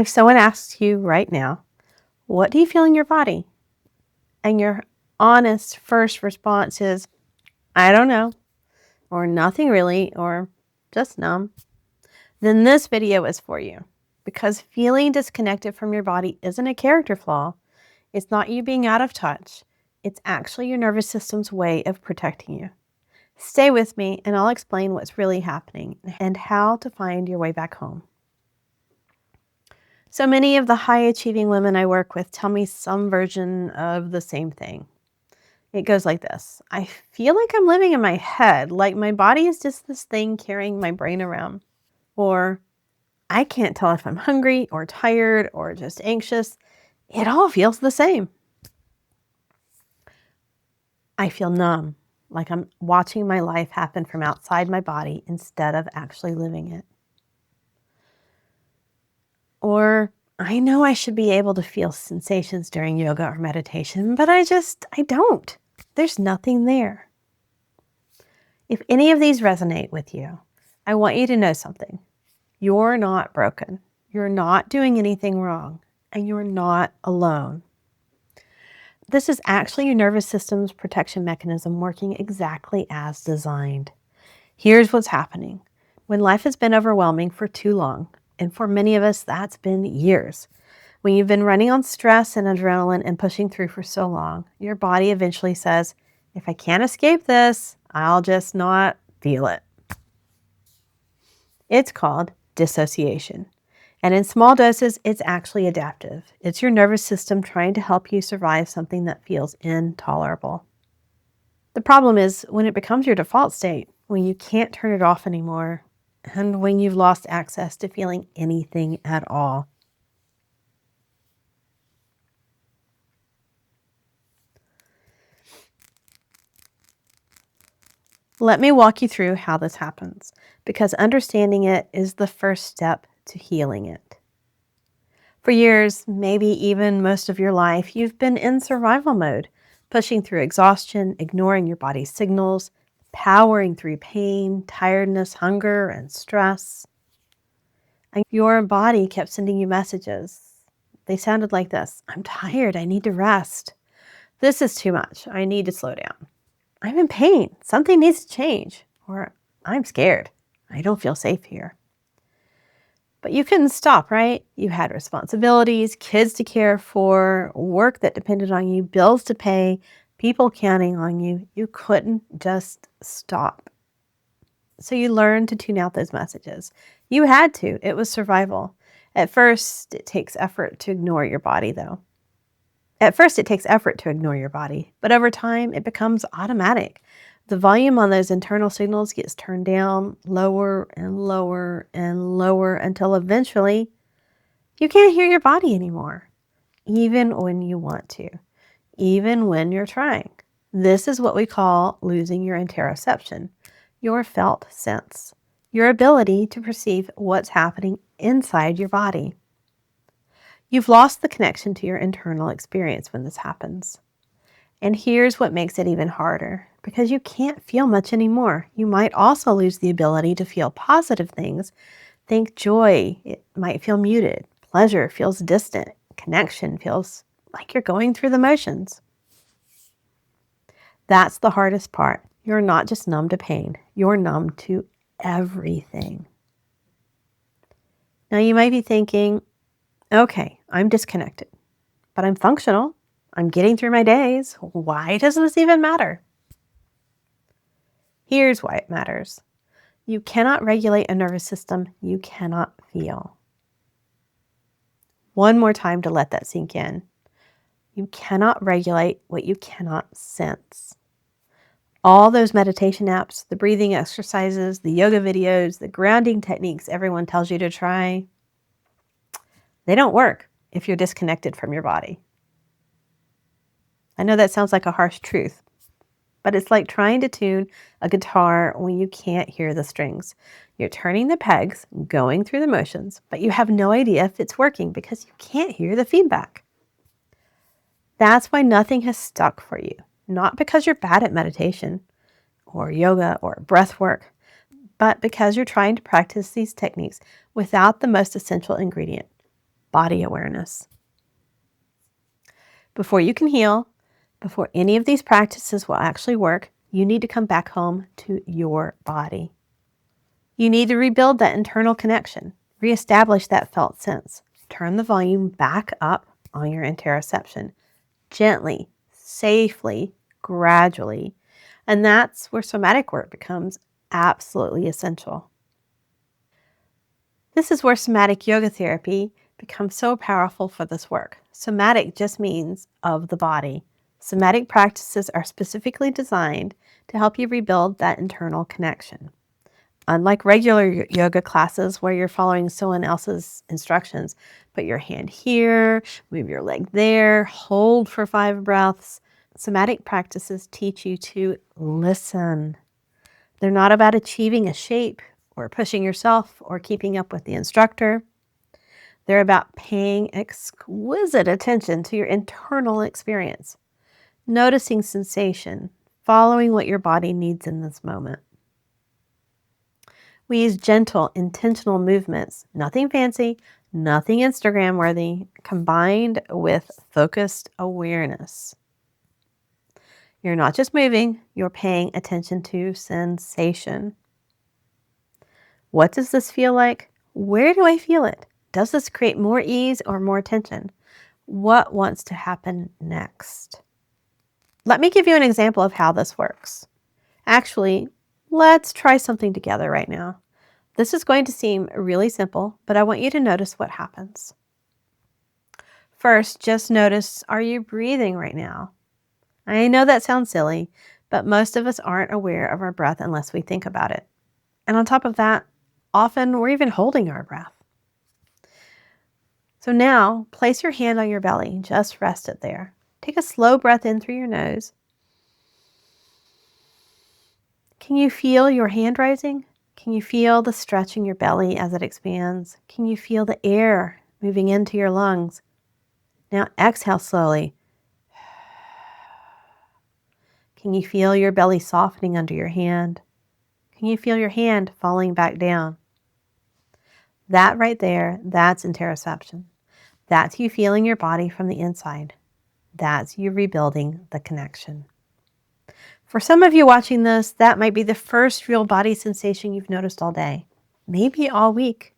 If someone asks you right now, what do you feel in your body? And your honest first response is, I don't know, or nothing really, or just numb, then this video is for you. Because feeling disconnected from your body isn't a character flaw. It's not you being out of touch. It's actually your nervous system's way of protecting you. Stay with me and I'll explain what's really happening and how to find your way back home. So many of the high-achieving women I work with tell me some version of the same thing. It goes like this. I feel like I'm living in my head, like my body is just this thing carrying my brain around. Or I can't tell if I'm hungry or tired or just anxious. It all feels the same. I feel numb, like I'm watching my life happen from outside my body instead of actually living it. Or I know I should be able to feel sensations during yoga or meditation, but I don't. There's nothing there. If any of these resonate with you, I want you to know something. You're not broken. You're not doing anything wrong, and you're not alone. This is actually your nervous system's protection mechanism working exactly as designed. Here's what's happening. When life has been overwhelming for too long, and for many of us, that's been years. When you've been running on stress and adrenaline and pushing through for so long, your body eventually says, if I can't escape this, I'll just not feel it. It's called dissociation. And in small doses, it's actually adaptive. It's your nervous system trying to help you survive something that feels intolerable. The problem is when it becomes your default state, when you can't turn it off anymore, and when you've lost access to feeling anything at all. Let me walk you through how this happens, because understanding it is the first step to healing it. For years, maybe even most of your life, you've been in survival mode, pushing through exhaustion, ignoring your body's signals, powering through pain, tiredness, hunger, and stress. And your body kept sending you messages. They sounded like this: I'm tired, I need to rest. This is too much, I need to slow down. I'm in pain, something needs to change. Or I'm scared, I don't feel safe here. But you couldn't stop, right? You had responsibilities, kids to care for, work that depended on you, bills to pay, people counting on you. You couldn't just stop. So you learned to tune out those messages. You had to. It was survival. At first, it takes effort to ignore your body, though. But over time, it becomes automatic. The volume on those internal signals gets turned down lower and lower and lower until eventually you can't hear your body anymore, even when you want to, even when you're trying. This is what we call losing your interoception, your felt sense, your ability to perceive what's happening inside your body. You've lost the connection to your internal experience when this happens. And here's what makes it even harder, because you can't feel much anymore. You might also lose the ability to feel positive things. Think joy, it might feel muted. Pleasure feels distant. Connection feels like you're going through the motions. That's the hardest part. You're not just numb to pain. You're numb to everything. Now you might be thinking, okay, I'm disconnected, but I'm functional. I'm getting through my days. Why does this even matter? Here's why it matters. You cannot regulate a nervous system you cannot feel. One more time to let that sink in. You cannot regulate what you cannot sense. All those meditation apps, the breathing exercises, the yoga videos, the grounding techniques everyone tells you to try, they don't work if you're disconnected from your body. I know that sounds like a harsh truth, but it's like trying to tune a guitar when you can't hear the strings. You're turning the pegs, going through the motions, but you have no idea if it's working because you can't hear the feedback. That's why nothing has stuck for you, not because you're bad at meditation or yoga or breath work, but because you're trying to practice these techniques without the most essential ingredient, body awareness. Before you can heal, before any of these practices will actually work, you need to come back home to your body. You need to rebuild that internal connection, reestablish that felt sense, turn the volume back up on your interoception, gently, safely, gradually. And that's where somatic work becomes absolutely essential. This is where somatic yoga therapy becomes so powerful for this work. Somatic just means of the body. Somatic practices are specifically designed to help you rebuild that internal connection. Unlike regular yoga classes where you're following someone else's instructions, put your hand here, move your leg there, hold for 5 breaths. Somatic practices teach you to listen. They're not about achieving a shape or pushing yourself or keeping up with the instructor. They're about paying exquisite attention to your internal experience, noticing sensation, following what your body needs in this moment. We use gentle, intentional movements, nothing fancy, nothing Instagram worthy, combined with focused awareness. You're not just moving, you're paying attention to sensation. What does this feel like? Where do I feel it? Does this create more ease or more tension? What wants to happen next? Let me give you an example of how this works. Actually, let's try something together right now. This is going to seem really simple, but I want you to notice what happens. First, just notice, are you breathing right now? I know that sounds silly, but most of us aren't aware of our breath unless we think about it. And on top of that, often we're even holding our breath. So now, place your hand on your belly. Just rest it there. Take a slow breath in through your nose. Can you feel your hand rising? Can you feel the stretch in your belly as it expands? Can you feel the air moving into your lungs? Now exhale slowly. Can you feel your belly softening under your hand? Can you feel your hand falling back down? That right there, that's interoception. That's you feeling your body from the inside. That's you rebuilding the connection. For some of you watching this, that might be the first real body sensation you've noticed all day, maybe all week.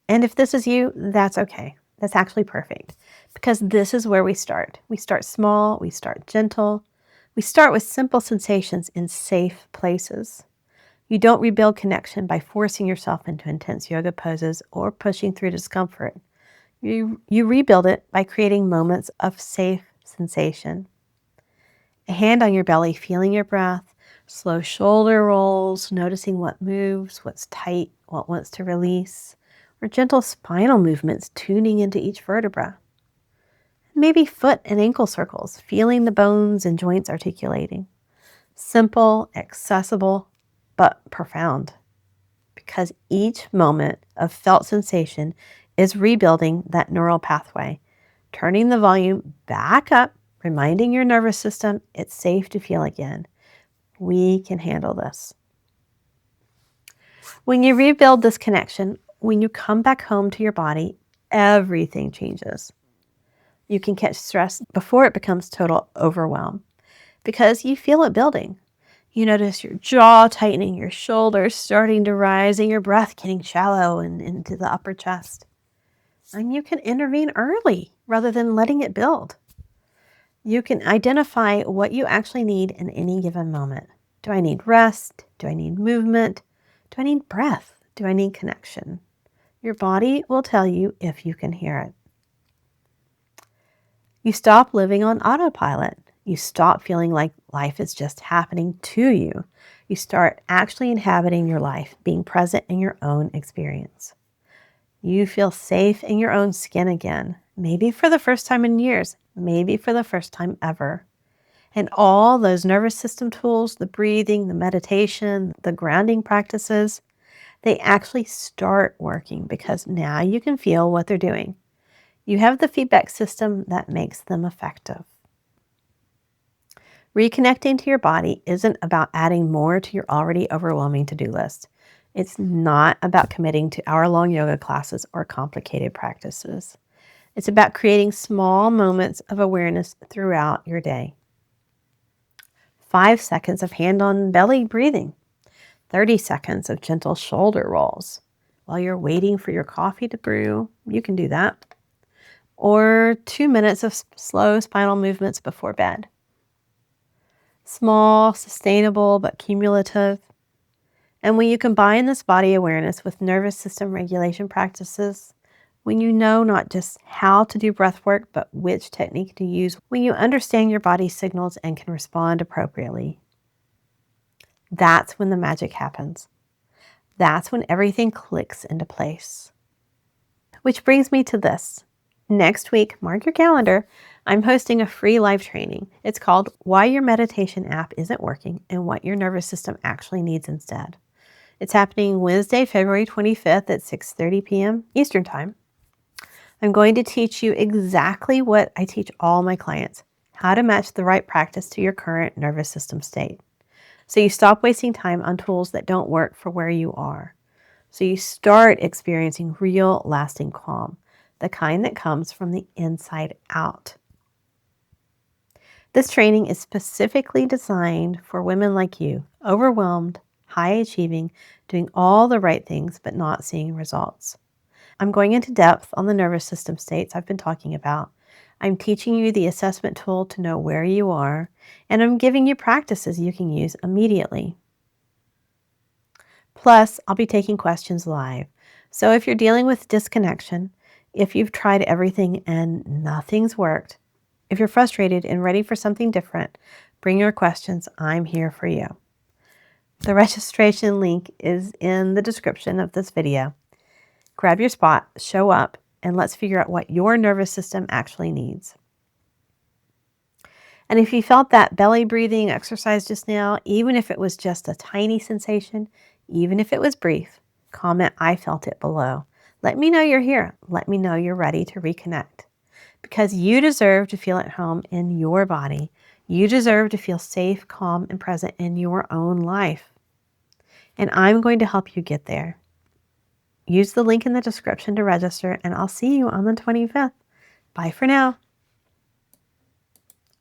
And if this is you, that's okay. That's actually perfect because this is where we start. We start small, we start gentle, we start with simple sensations in safe places. You don't rebuild connection by forcing yourself into intense yoga poses or pushing through discomfort. You rebuild it by creating moments of safe sensation. A hand on your belly, feeling your breath, slow shoulder rolls, noticing what moves, what's tight, what wants to release, or gentle spinal movements, tuning into each vertebra. Maybe foot and ankle circles, feeling the bones and joints articulating. Simple, accessible, but profound. Because each moment of felt sensation is rebuilding that neural pathway, turning the volume back up, reminding your nervous system it's safe to feel again. We can handle this. When you rebuild this connection, when you come back home to your body, everything changes. You can catch stress before it becomes total overwhelm because you feel it building. You notice your jaw tightening, your shoulders starting to rise, and your breath getting shallow and into the upper chest. And you can intervene early rather than letting it build. You can identify what you actually need in any given moment. Do I need rest? Do I need movement? Do I need breath? Do I need connection? Your body will tell you if you can hear it. You stop living on autopilot. You stop feeling like life is just happening to you. You start actually inhabiting your life, being present in your own experience. You feel safe in your own skin again, maybe for the first time in years, maybe for the first time ever. And all those nervous system tools, the breathing, the meditation, the grounding practices, they actually start working because now you can feel what they're doing. You have the feedback system that makes them effective. Reconnecting to your body isn't about adding more to your already overwhelming to-do list. It's not about committing to hour-long yoga classes or complicated practices. It's about creating small moments of awareness throughout your day. 5 seconds of hand on belly breathing, 30 seconds of gentle shoulder rolls. While you're waiting for your coffee to brew, you can do that. Or 2 minutes of slow spinal movements before bed. Small, sustainable, but cumulative. And when you combine this body awareness with nervous system regulation practices, when you know not just how to do breath work, but which technique to use, when you understand your body's signals and can respond appropriately, that's when the magic happens. That's when everything clicks into place. Which brings me to this. Next week, mark your calendar, I'm hosting a free live training. It's called Why Your Meditation App Isn't Working and What Your Nervous System Actually Needs Instead. It's happening Wednesday, February 25th at 6:30 p.m. Eastern Time. I'm going to teach you exactly what I teach all my clients, how to match the right practice to your current nervous system state. So you stop wasting time on tools that don't work for where you are. So you start experiencing real, lasting calm, the kind that comes from the inside out. This training is specifically designed for women like you, overwhelmed, high achieving, doing all the right things but not seeing results. I'm going into depth on the nervous system states I've been talking about. I'm teaching you the assessment tool to know where you are, and I'm giving you practices you can use immediately. Plus, I'll be taking questions live. So if you're dealing with disconnection, if you've tried everything and nothing's worked, if you're frustrated and ready for something different, bring your questions. I'm here for you. The registration link is in the description of this video. Grab your spot, show up, and let's figure out what your nervous system actually needs. And if you felt that belly breathing exercise just now, even if it was just a tiny sensation, even if it was brief, comment I felt it below. Let me know you're here. Let me know you're ready to reconnect. Because you deserve to feel at home in your body. You deserve to feel safe, calm, and present in your own life. And I'm going to help you get there. Use the link in the description to register, and I'll see you on the 25th. Bye for now.